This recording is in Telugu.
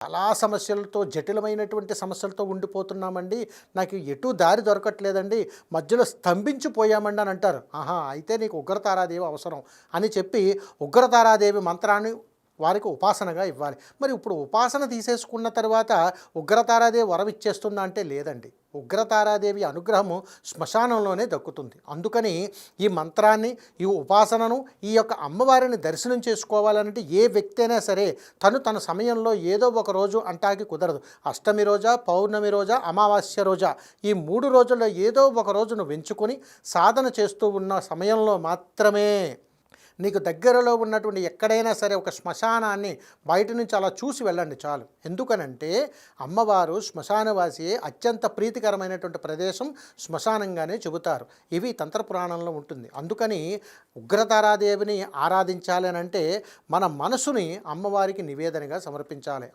చాలా సమస్యలతో జటిలమైనటువంటి సమస్యలతో ఉండిపోతున్నామండి. నాకు ఎటూ దారి దొరకట్లేదండి. మధ్యలో స్తంభించిపోయామండి అని అంటారు. ఆహా! అయితే నీకు ఉగ్రతారాదేవి అవసరం అని చెప్పి ఉగ్రతారాదేవి మంత్రాన్ని వారికి ఉపాసనగా ఇవ్వాలి. మరి ఇప్పుడు ఉపాసన తీసేసుకున్న తర్వాత ఉగ్రతారాదేవి వరం ఇచ్చేస్తుందా అంటే లేదండి. ఉగ్రతారాదేవి అనుగ్రహము శ్మశానంలోనే దక్కుతుంది. అందుకని ఈ మంత్రాన్ని, ఈ ఉపాసనను, ఈ యొక్క అమ్మవారిని దర్శనం చేసుకోవాలంటే ఏ వ్యక్తి అయినా సరే తన సమయంలో ఏదో ఒక రోజు అంటాకి కుదరదు. అష్టమి రోజా, పౌర్ణమి రోజా, అమావాస్య రోజా ఈ 3 రోజుల్లో ఏదో ఒక రోజు నువ్వు ఎంచుకొని సాధన చేస్తూ ఉన్న సమయంలో మాత్రమే నీకు దగ్గరలో ఉన్నటువంటి ఎక్కడైనా సరే ఒక శ్మశానాన్ని బయట నుంచి అలా చూసి వెళ్ళండి చాలు. ఎందుకనంటే అమ్మవారు శ్మశానవాసి అత్యంత ప్రీతికరమైనటువంటి ప్రదేశం శ్మశానంగానే చెబుతారు. ఇవి తంత్ర పురాణంలో ఉంటుంది. అందుకని ఉగ్రతారాదేవిని ఆరాధించాలి అని అంటే మన మనసుని అమ్మవారికి నివేదనగా సమర్పించాలి.